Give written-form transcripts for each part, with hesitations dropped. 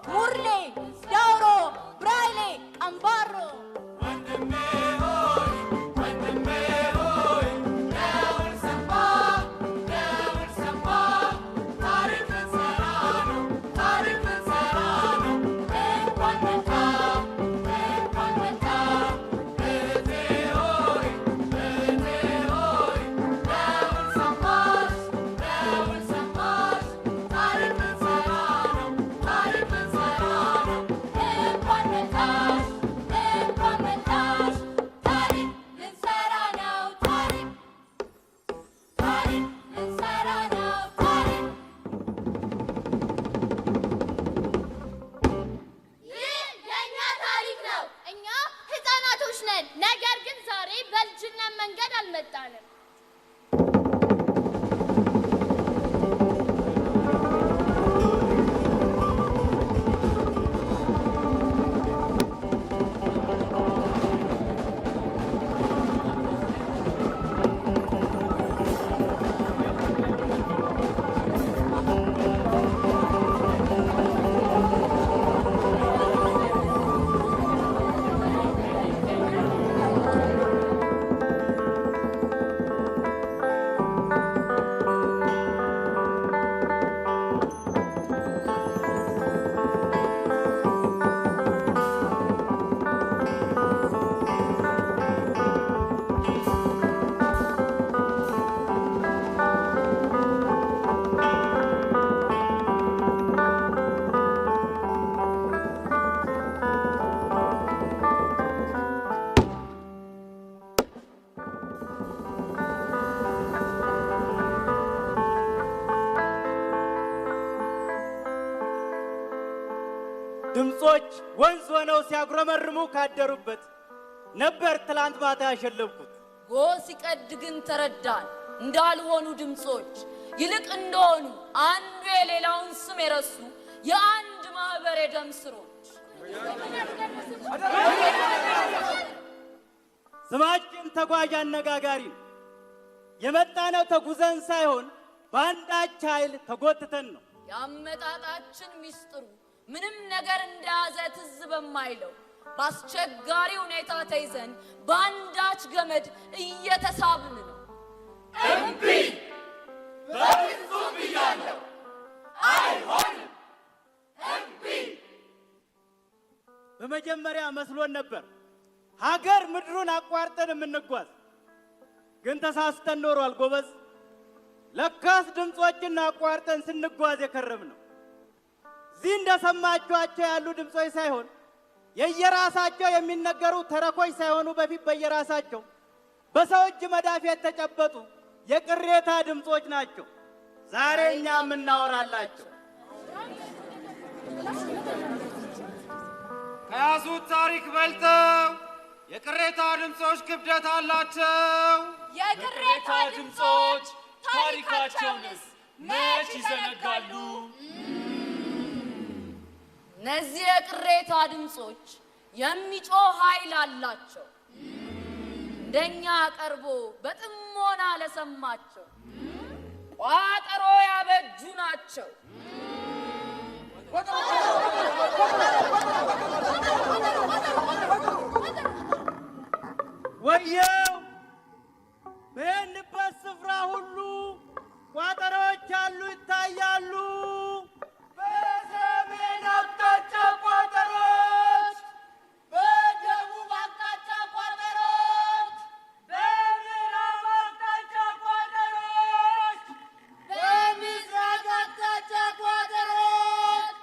Murle, Dauro, Braille, Ambarro. ድምጾች ወንዝ ሆነው ሲያጉረመርሙ ካደሩበት ነበር ትላንት ማታ ያሸለብኩት። ጎ ሲቀድ ግን ተረዳን እንዳልሆኑ ድምጾች ይልቅ እንደሆኑ አንዱ የሌላውን ስም የረሱ የአንድ ማህበር የደም ስሮች። ስማችን ተጓዥ አነጋጋሪ ነው። የመጣነው ተጉዘን ሳይሆን በአንዳች ኃይል ተጎትተን ነው። ያመጣጣችን ሚስጥሩ ምንም ነገር እንደያዘ ትዝ በማይለው በአስቸጋሪ ሁኔታ ተይዘን በአንዳች ገመድ እየተሳብን ነው። እምቢ! በፍጹም ብያለሁ! አይሆንም! እምቢ! በመጀመሪያ መስሎን ነበር ሀገር ምድሩን አቋርጠን የምንጓዝ፣ ግን ተሳስተን ኖሯል ጎበዝ። ለካስ ድምጾችን አቋርጠን ስንጓዝ የከረም ነው። እዚህ እንደሰማችኋቸው ያሉ ድምጾች ሳይሆን የየራሳቸው የሚነገሩ ተረኮች ሳይሆኑ በፊት በየራሳቸው በሰው እጅ መዳፍ የተጨበጡ የቅሬታ ድምጾች ናቸው ዛሬ እኛ የምናወራላቸው። ከያዙት ታሪክ በልጠው የቅሬታ ድምጾች ክብደት አላቸው። የቅሬታ ድምጾች ታሪካቸውንስ መች ይዘነጋሉ? እነዚህ የቅሬታ ድምጾች የሚጮህ ኃይል አላቸው። እንደኛ ቀርቦ በጥሞና ለሰማቸው ቋጠሮ ያበጁ ናቸው። ወየው በሄንበት ስፍራ ሁሉ ቋጠሮች ያሉ ይታያሉ። በሰሜን አቅጣጫ ቋጠሮች፣ በደቡብ አቅጣጫ ቋጠሮች፣ በምዕራብ አቅጣጫ ቋጠሮች፣ በምስራቅ አቅጣጫ ቋጠሮች፣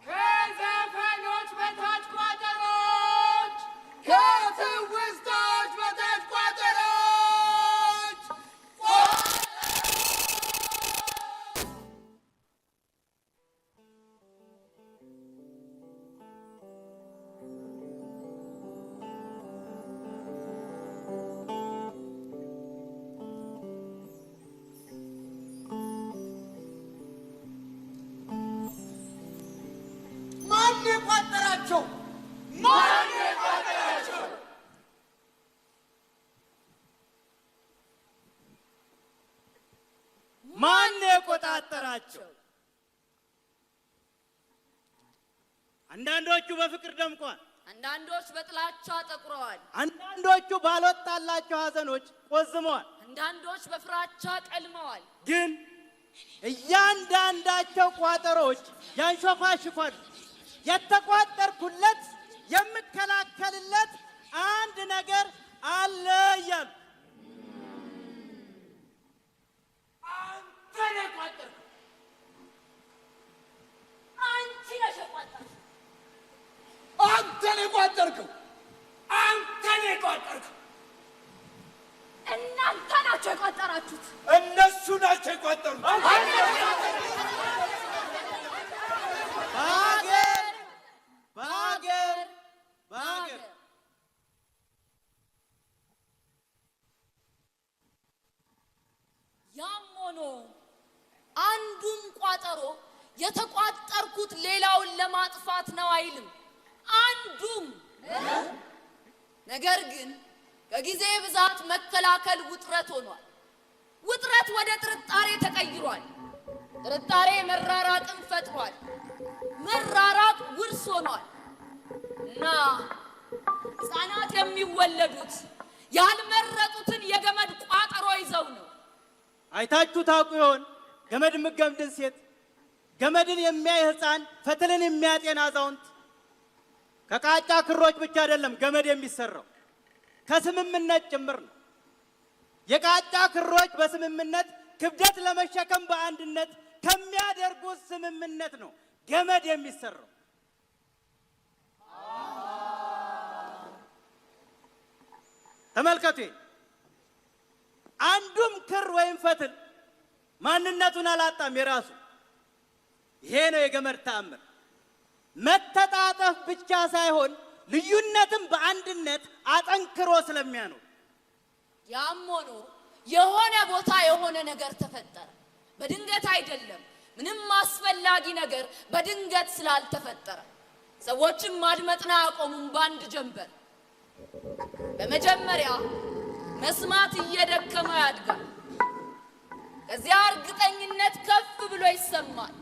ከዘፈኖች በታች ቋጠሮች፣ ከትውስታዎች በታች ቋጠሮች ቋጠራቸው? ማን ቋጠራቸው? ማን የቆጣጠራቸው? አንዳንዶቹ በፍቅር ደምቀዋል፣ አንዳንዶች በጥላቻ ጠቁረዋል፣ አንዳንዶቹ ባልወጣላቸው ሐዘኖች ቆዝመዋል፣ አንዳንዶች በፍራቻ ቀልመዋል። ግን እያንዳንዳቸው ቋጠሮች ያንሾካሽኳል። የተቋጠርኩለት የምከላከልለት አንድ ነገር አለ እያሉ አንተ ነህ የቋጠርከው። አንቺ ነሽ የቋጠርሽው። አንተ ነህ የቋጠርከው። አንተ ነህ የቋጠርከው። እናንተ ናችሁ የቋጠራችሁት። እነሱ ናቸው የቋጠሩት። በሀገር ያም ሆኖ አንዱም ቋጠሮ የተቋጠርኩት ሌላውን ለማጥፋት ነው አይልም። አንዱም ነገር ግን ከጊዜ ብዛት መከላከል ውጥረት ሆኗል። ውጥረት ወደ ጥርጣሬ ተቀይሯል። ጥርጣሬ መራራቅን ፈጥሯል። መራራቅ ውርስ ሆኗል እና ሕፃናት የሚወለዱት ያልመረጡትን የገመድ ቋጠሮ ይዘው ነው። አይታችሁ ታውቁ ይሆን? ገመድ የምትገምድን ሴት፣ ገመድን የሚያይ ሕፃን፣ ፈትልን የሚያጤን አዛውንት። ከቃጫ ክሮች ብቻ አይደለም ገመድ የሚሰራው፣ ከስምምነት ጭምር ነው። የቃጫ ክሮች በስምምነት ክብደት ለመሸከም በአንድነት ከሚያደርጉት ስምምነት ነው ገመድ የሚሰራው። ተመልከቱ። አንዱም ክር ወይም ፈትል ማንነቱን አላጣም የራሱ። ይሄ ነው የገመድ ተአምር። መተጣጠፍ ብቻ ሳይሆን ልዩነትም በአንድነት አጠንክሮ ስለሚያኖር። ያም ሆኖ የሆነ ቦታ የሆነ ነገር ተፈጠረ። በድንገት አይደለም። ምንም አስፈላጊ ነገር በድንገት ስላልተፈጠረ ሰዎችም ማድመጥን አያቆሙም በአንድ ጀንበር። በመጀመሪያ መስማት እየደከመ ያድጋል። ከዚያ እርግጠኝነት ከፍ ብሎ ይሰማል።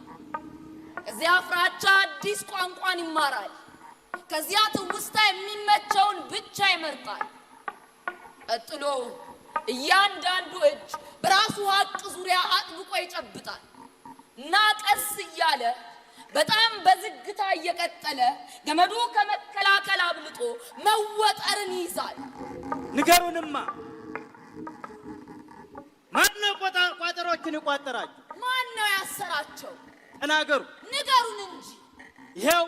ከዚያ ፍራቻ አዲስ ቋንቋን ይማራል። ከዚያ ትውስታ የሚመቸውን ብቻ ይመርጣል። ቀጥሎ እያንዳንዱ እጅ በራሱ ሀቅ ዙሪያ አጥብቆ ይጨብጣል እና ቀስ እያለ በጣም በዝግታ እየቀጠለ ገመዱ ከመከላከል አብልጦ መወጠርን ይይዛል። ንገሩንማ፣ ማን ነው ቋጠሮችን የቋጠራቸው? ማን ነው ያሰራቸው? ተናገሩ፣ ንገሩን እንጂ። ይኸው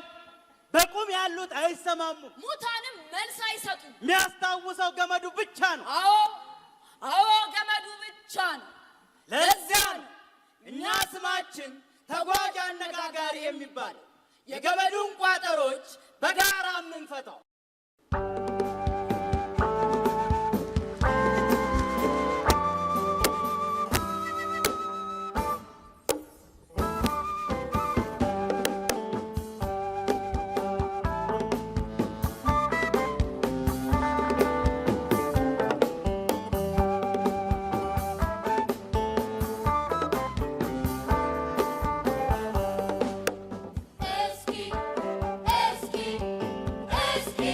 በቁም ያሉት አይሰማሙም፣ ሙታንም መልስ አይሰጡም። የሚያስታውሰው ገመዱ ብቻ ነው። አዎ ገመዱ ብቻ ነው። ለዚያ ነው እኛ ስማችን ተጓዥ አነጋጋሪ የሚባል የገመዱን ቋጠሮች በጋራ የምንፈታው። እስኪ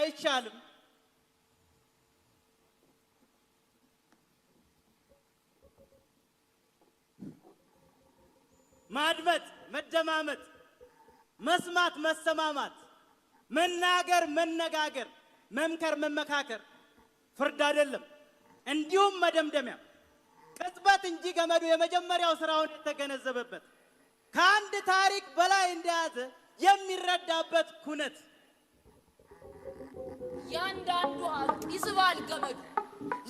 አይሻልም? ማድመጥ፣ መደማመጥ፣ መስማት፣ መሰማማት፣ መናገር፣ መነጋገር፣ መምከር፣ መመካከር ፍርድ አይደለም፣ እንዲሁም መደምደሚያ ቅጽበት እንጂ ገመዱ የመጀመሪያው ስራውን የተገነዘበበት ከአንድ ታሪክ በላይ እንደያዘ የሚረዳበት ኩነት። ያንዳንዱ ሀቅ ይስባል ገመዱ።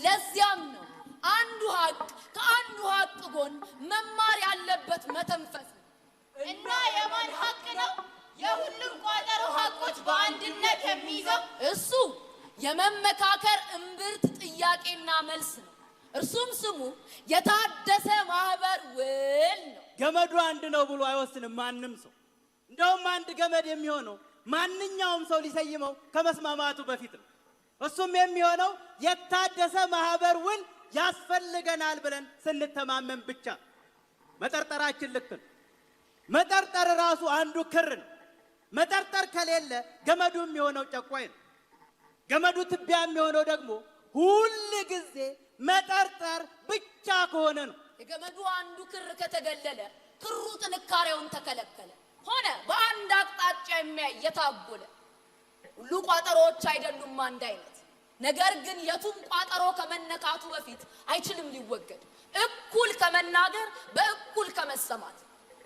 ለዚያም ነው አንዱ ሀቅ ከአንዱ ሀቅ ጎን መማር ያለበት መተንፈስ ነው። እና የማን ሀቅ ነው የሁሉም ቋጠሮ ሀቆች በአንድነት የሚይዘው? እሱ የመመካከር እምብርት ጥያቄና መልስ ነው። እርሱም ስሙ የታደሰ ማህበር ውል ነው። ገመዱ አንድ ነው ብሎ አይወስንም ማንም ሰው። እንደውም አንድ ገመድ የሚሆነው ማንኛውም ሰው ሊሰይመው ከመስማማቱ በፊት ነው። እሱም የሚሆነው የታደሰ ማህበር ውል ያስፈልገናል ብለን ስንተማመን ብቻ። መጠርጠራችን ልክ ነው። መጠርጠር ራሱ አንዱ ክር ነው። መጠርጠር ከሌለ ገመዱ የሚሆነው ጨቋኝ ነው። ገመዱ ትቢያ የሚሆነው ደግሞ ሁል ጊዜ መጠርጠር ብቻ ከሆነ ነው። የገመዱ አንዱ ክር ከተገለለ ክሩ ጥንካሬውን ተከለከለ ሆነ በአንድ አቅጣጫ የሚያይ የታጎለ። ሁሉ ቋጠሮዎች አይደሉም አንድ አይነት። ነገር ግን የቱም ቋጠሮ ከመነካቱ በፊት አይችልም ሊወገድ፣ እኩል ከመናገር በእኩል ከመሰማት።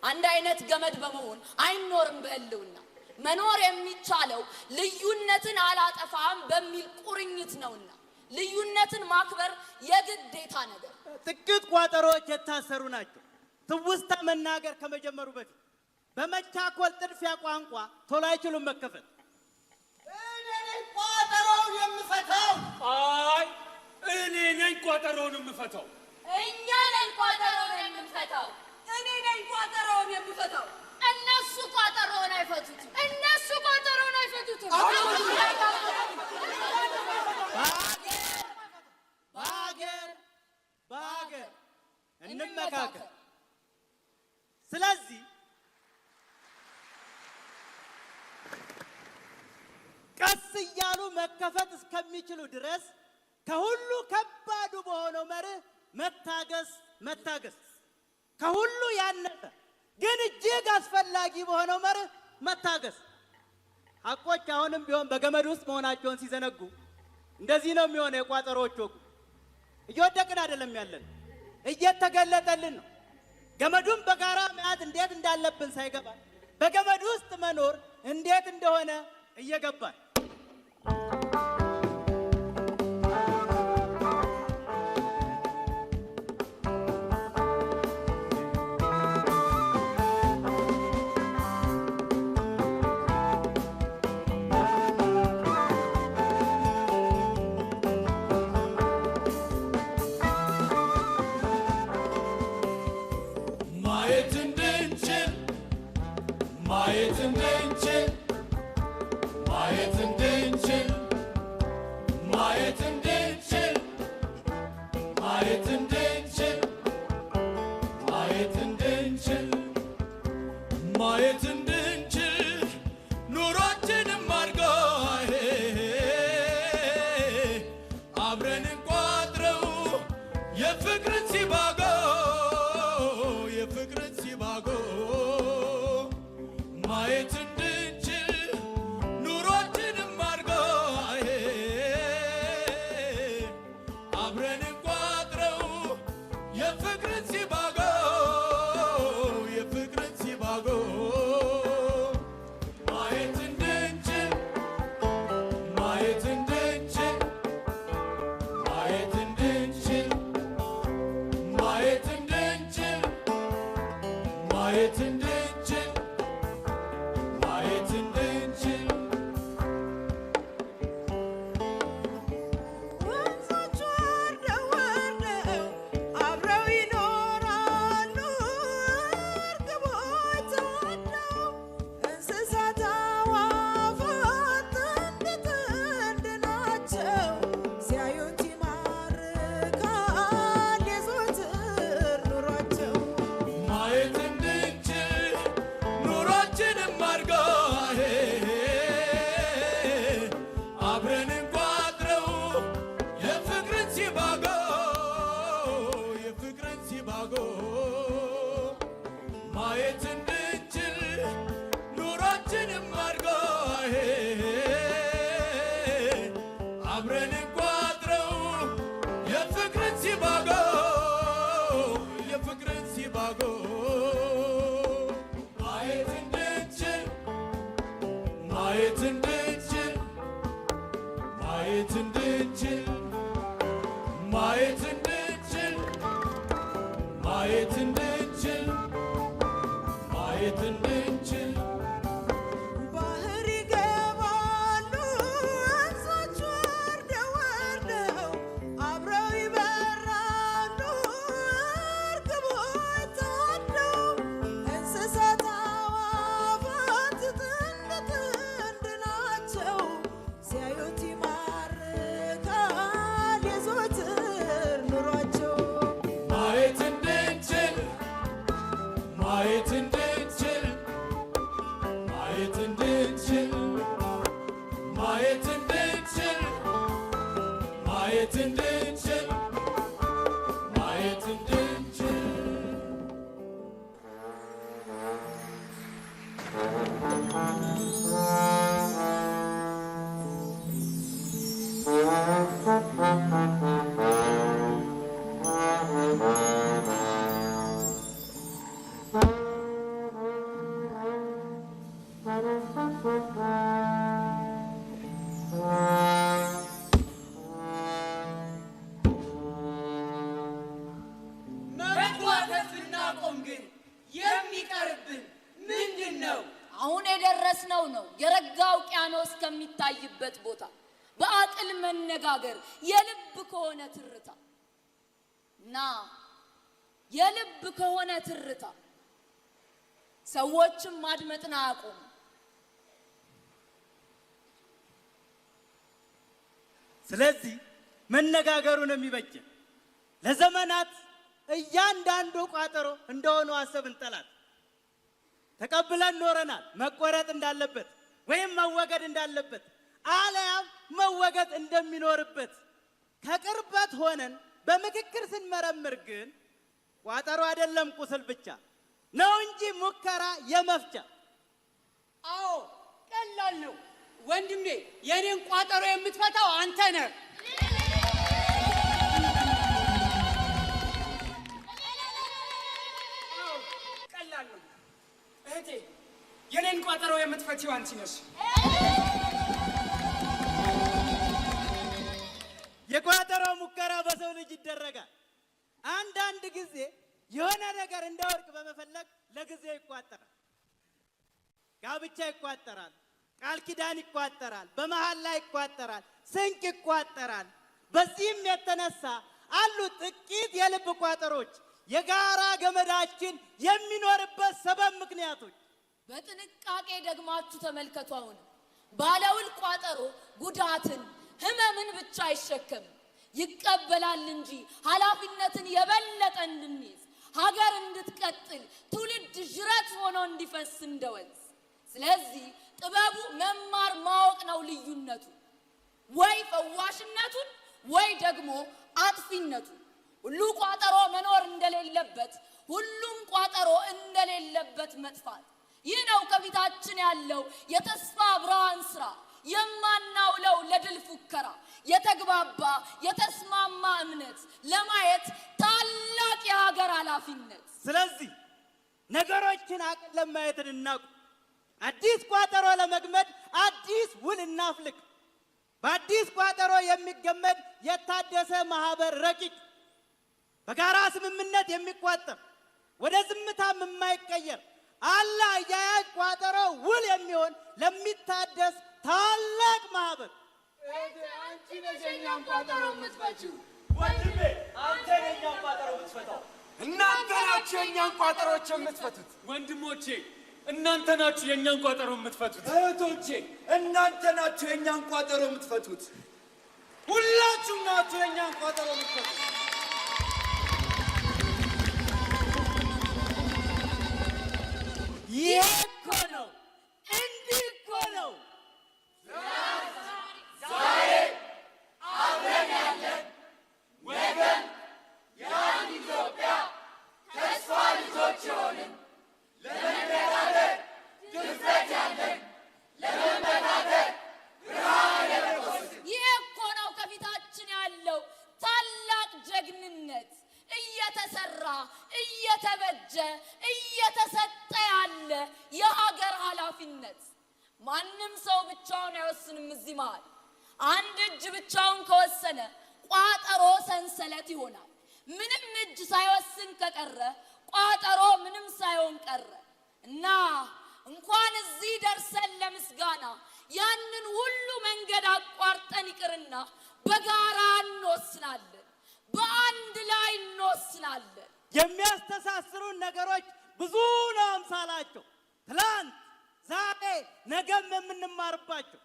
አንድ አይነት ገመድ በመሆን አይኖርም በህልውና። መኖር የሚቻለው ልዩነትን አላጠፋም በሚል ቁርኝት ነውና ልዩነትን ማክበር የግዴታ ነገር። ጥቂት ቋጠሮዎች የታሰሩ ናቸው። ትውስታ መናገር ከመጀመሩ በፊት በመቻኮል ጥድፊያ ቋንቋ ቶሎ አይችሉም መከፈት። እኔ ነኝ ቋጠሮውን የምፈታው። አይ እኔ ነኝ ቋጠሮውን የምፈታው። እኛ ነን ቋጠሮውን የምንፈታው። እኔ ነኝ ቋጠሮውን የምፈታው። እነሱ ቋጠሮውን አይፈቱትም። እነሱ ቋጠሮውን አይፈቱትም። በሀገር እንመካከል። ስለዚህ ቀስ እያሉ መከፈት እስከሚችሉ ድረስ ከሁሉ ከባዱ በሆነው መርህ መታገስ፣ ከሁሉ ያነሰ ግን እጅግ አስፈላጊ በሆነው መርህ መታገስ። ሀቆች አሁንም ቢሆን በገመድ ውስጥ መሆናቸውን ሲዘነጉ እንደዚህ ነው የሚሆነው። የቋጠሮዎች ወጉ እየወደቅን አይደለም ያለን፣ እየተገለጠልን ነው። ገመዱን በጋራ መያዝ እንዴት እንዳለብን ሳይገባን በገመድ ውስጥ መኖር እንዴት እንደሆነ እየገባን ማየት እንድንችል እንድንችል ማየት እንድንችል መጓተት ብናቆም ግን የሚቀርብን ምንድን ነው? አሁን የደረስነው ነው የረጋ ውቅያኖስ ከሚታይበት ቦታ በአቅል መነጋገር የልብ ከሆነ ትርታ እና የልብ ከሆነ ትርታ ሰዎችም ማድመጥን አያቆሙ። ስለዚህ መነጋገሩ ነው የሚበጀን። ለዘመናት እያንዳንዱ ቋጠሮ እንደሆነ አሰብን ጠላት ተቀብለን ኖረናል። መቆረጥ እንዳለበት ወይም መወገድ እንዳለበት አለያም መወገድ እንደሚኖርበት ከቅርበት ሆነን በምክክር ስንመረምር ግን ቋጠሮ አይደለም ቁስል ብቻ ነው እንጂ ሙከራ የመፍቻ። አዎ ቀላል ነው ወንድሜ፣ የኔን ቋጠሮ የምትፈታው አንተ ነህ። ቀላል ነው እህቴ፣ የኔን ቋጠሮ የምትፈቺው አንቺ ነሽ። የቋጠሮ ሙከራ በሰው ልጅ ይደረጋል። አንዳንድ ጊዜ የሆነ ነገር እንዳወርቅ በመፈለግ ለጊዜው ይቋጠራል። ጋብቻ ይቋጠራል፣ ቃል ኪዳን ይቋጠራል፣ በመሃል ላይ ይቋጠራል፣ ስንቅ ይቋጠራል። በዚህም የተነሳ አሉ ጥቂት የልብ ቋጠሮች የጋራ ገመዳችን የሚኖርበት ሰበብ ምክንያቶች። በጥንቃቄ ደግማችሁ ተመልከቱ። አሁን ባለውል ቋጠሮ ጉዳትን ህመምን ብቻ አይሸከምም፣ ይቀበላል እንጂ ኃላፊነትን የበለጠ እንድንይዝ ሀገር እንድትቀጥል ትውልድ ዥረት ሆኖ እንዲፈስ እንደ ወንዝ። ስለዚህ ጥበቡ መማር ማወቅ ነው ልዩነቱ፣ ወይ ፈዋሽነቱን ወይ ደግሞ አጥፊነቱን። ሁሉ ቋጠሮ መኖር እንደሌለበት ሁሉም ቋጠሮ እንደሌለበት መጥፋት። ይህ ነው ከፊታችን ያለው የተስፋ ብርሃን ስራ፣ የማናውለው ለድል ፉከራ፣ የተግባባ የተስማማ እምነት፣ ለማየት ታላቅ የሀገር ኃላፊነት። ስለዚህ ነገሮችን አቅለን ማየትን እናቁ። አዲስ ቋጠሮ ለመግመድ አዲስ ውል እናፍልቅ። በአዲስ ቋጠሮ የሚገመድ የታደሰ ማህበር ረቂቅ በጋራ ስምምነት የሚቋጠር ወደ ዝምታም የማይቀየር አለ አያያዥ ቋጠሮ ውል የሚሆን ለሚታደስ ታላቅ ማህበር። አንቺ ነሽ የእኛን ቋጠሮ የምትፈቺው። ወንድሜ አንተ የእኛን ቋጠሮ የምትፈታው። እናንተ ናችሁ የእኛን ቋጠሮች የምትፈቱት። ወንድሞቼ እናንተ ናችሁ የእኛን ቋጠሮ የምትፈቱት። እህቶቼ እናንተ ናችሁ የእኛን ቋጠሮ የምትፈቱት። ሁላችሁም ናችሁ የእኛን ቋጠሮ የምትፈቱት። ይህ እኮ ነው፣ እንዲህ እኮ ነው። ዛሬ አብረን ያለን ወገን የአንድ ኢትዮጵያ ተስፋ ልጆች የሆንን ለመነጋገር ድፍረት ያለን ለመመካከር ብርሃን የለበስን። ይህ እኮ ነው ከፊታችን ያለው ታላቅ ጀግንነት፣ እየተሰራ እየተበጀ እየተሰጠ ያለ የሀገር ኃላፊነት። ማንም ሰው ብቻውን አይወስንም። እዚህ መሃል አንድ እጅ ብቻውን ከወሰነ ቋጠሮ ሰንሰለት ይሆናል። ምንም እጅ ሳይወስን ከቀረ ቋጠሮ ምንም ሳይሆን ቀረ እና እንኳን እዚህ ደርሰን ለምስጋና ያንን ሁሉ መንገድ አቋርጠን ይቅርና በጋራ እንወስናለን፣ በአንድ ላይ እንወስናለን። የሚያስተሳስሩን ነገሮች ብዙ ነው አምሳላቸው። ትላንት፣ ዛሬ፣ ነገም የምንማርባቸው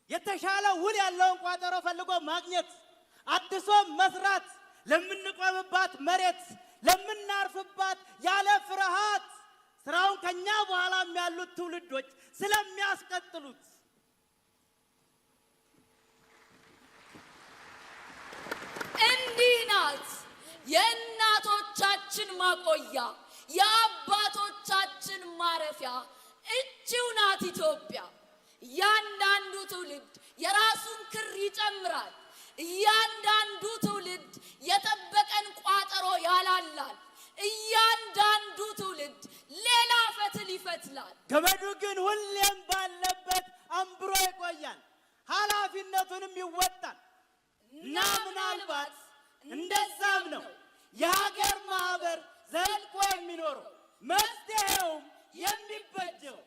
የተሻለ ውል ያለውን ቋጠሮ ፈልጎ ማግኘት፣ አድሶ መስራት፣ ለምንቆምባት መሬት ለምናርፍባት ያለ ፍርሃት ስራውን ከኛ በኋላም ያሉት ትውልዶች ስለሚያስቀጥሉት የእናቶቻችን ማቆያ፣ የአባቶቻችን ማረፊያ እቺው ናት ኢትዮጵያ። እያንዳንዱ ትውልድ የራሱን ክር ይጨምራል። እያንዳንዱ ትውልድ የጠበቀን ቋጠሮ ያላላል። እያንዳንዱ ትውልድ ሌላ ፈትል ይፈትላል። ገመዱ ግን ሁሌም ባለበት አምብሮ ይቆያል፣ ኃላፊነቱንም ይወጣል እና ምናልባት እንደዛም ነው የሀገር ማህበር ዘልቆ የሚኖረው መፍትሄውም የሚበጀው።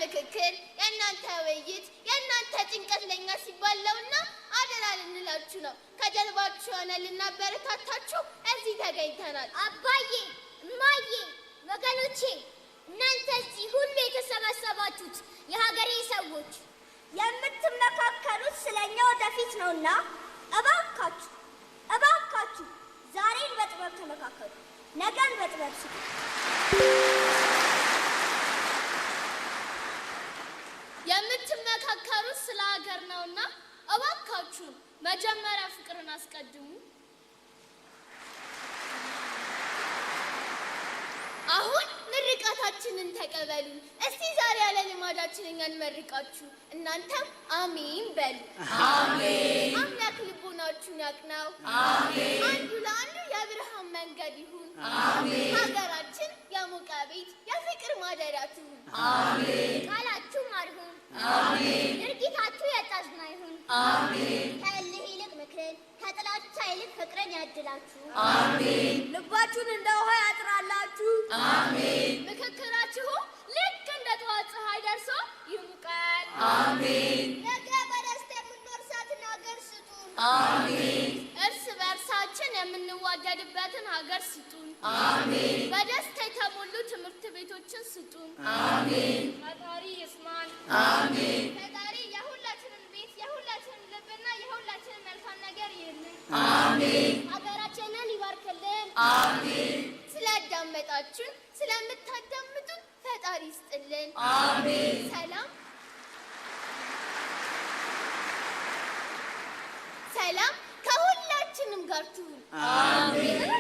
ምክክር የእናንተ ውይይት የእናንተ ጭንቀት ለኛ ሲባለውና አደራ ልንላችሁ ነው። ከጀርባችሁ ሆነ ልናበረታታችሁ እዚህ ተገኝተናል። አባዬ፣ እማዬ፣ ወገኖቼ እናንተ እዚህ ሁሉ የተሰበሰባችሁት የሀገሬ ሰዎች የምትመካከሩት ስለኛ ወደፊት ነውና እባካችሁ እባካችሁ ዛሬን በጥበብ ተመካከሩ፣ ነገን በጥበብ ስጡ። የምትመካከሩት ስለ ሀገር ነውና እባካችሁ መጀመሪያ ፍቅርን አስቀድሙ። አሁን ምርቃታችንን ተቀበሉ። እስቲ ዛሬ ያለ ልማዳችን እኛን መርቃችሁ እናንተም አሜን በሉ። አሜን። አምላክ ልቦናችሁን ያቅናው። አሜን። አንዱ ለአንዱ የብርሃን መንገድ ይሁን። አሜን። ሀገራችን የሞቀ ቤት የፍቅር ማደሪያ ትሁን። አሜን። ቃላችሁ ማር ይሁን። አሜን። ድርጊታችሁ የጠዝና ይሁን። አሜን። ከእልህ ይልቅ ምክርን ከጥላቻ ይልቅ ፍቅርን ያድላችሁ። አሜን። ልባችሁን እንደ ውሃ ያጥራላችሁ። አሜን። ምክክራችሁ ልክ እንደ ጠዋት ፀሐይ ደርሶ ይሙቀል። አሜን። ነገ በደስታ የምንወርሳትን ሀገር ስጡን። አሜን። እርስ በእርሳችን የምንዋደድበትን ሀገር ስጡን። አሜን። በደስታ የተሞሉ ትምህርት ቤቶችን ስጡን። አሜን። ፈጣሪ ይስማን። አሜን። ፈጣሪ የሁላችንን ቤት የሁላችንን ልብና የሁላችንን መልካም ነገር ይልን። አሜን። ሀገራችንን ይባርክልን። አሜን። ስላዳመጣችሁን ስለምታዳምጡን ፈጣሪ ይስጥልን። አሜን። ሰላም ሰላም ከሁላችንም ጋር ትሁን። አሜን።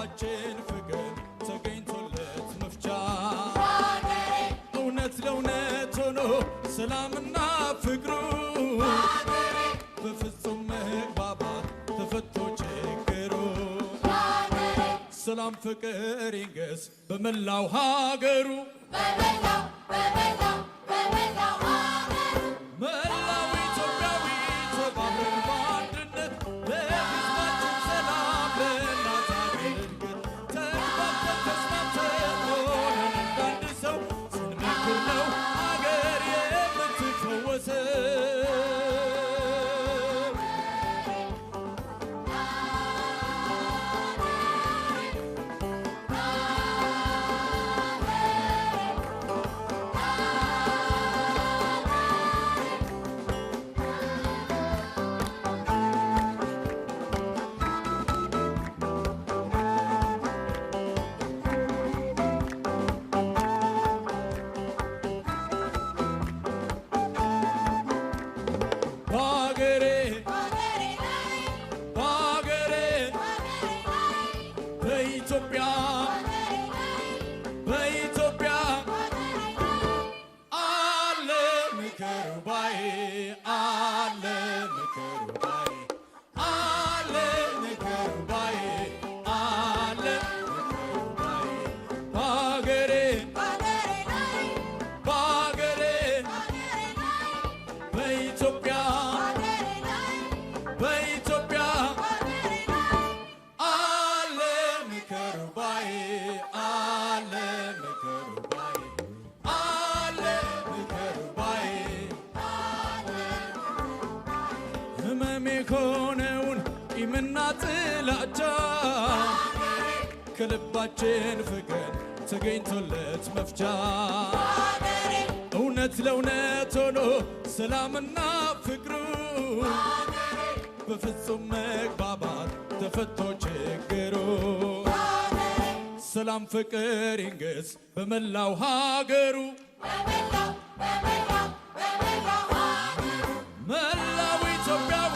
ከልባችን ፍቅር ተገኝቶለት መፍቻ እውነት ለእውነት ሆኖ ሰላምና ፍቅሩ በፍጹም መግባባት ተፈቶ ችግሩ ሰላም ፍቅር ይንገስ በመላው ሀገሩ መላው ኢትዮጵያዊ ተባብረን በአንድነት ለሕዝባችን ሰላም ለእናት ሀገር እድገት ተግባብተን ተስማምተን ሆነን እንዳንድ ሰው ስንመክር ነው ሀገር የምትፈወሰው። በኢትዮጵያ አለ ምክር ባይ አለ ምክር ባይ አለ ምክር ባይ አለ ምክር ባይ በአገሬ በኢትዮጵያ አለ ምክር ባይ አለ ምክር ባይ አለ ምክር ባይ ህመሜ ከሆነውን ቂምና ጥላቻ ከልባችን ፍቅር ተገኝቶለት መፍቻ እውነት ለእውነት ሆኖ ሰላምና ፍቅሩ በፍጹም መግባባት ተፈቶ ችግሩ ሰላም ፍቅር ይንገስ በመላው ሀገሩ መላው ኢትዮጵያዊ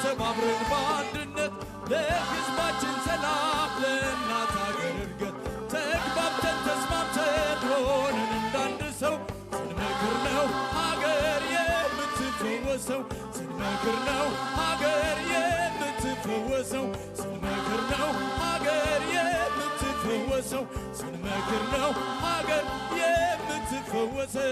ተባብረን በአንድነት ለሕዝባችን ሰላም ለእናት ሀገር እድገት ተግባብተን ተስማምተን ሆነን እንዳንድ ሰው ስንመክር ነው ሀገር የምትፈወሰው ስንመክር ነው ሀገር የምትፈወሰው ስንመክር ነው ሀገር የምትፈወሰው ስንመክር ነው ሀገር የምትፈወሰው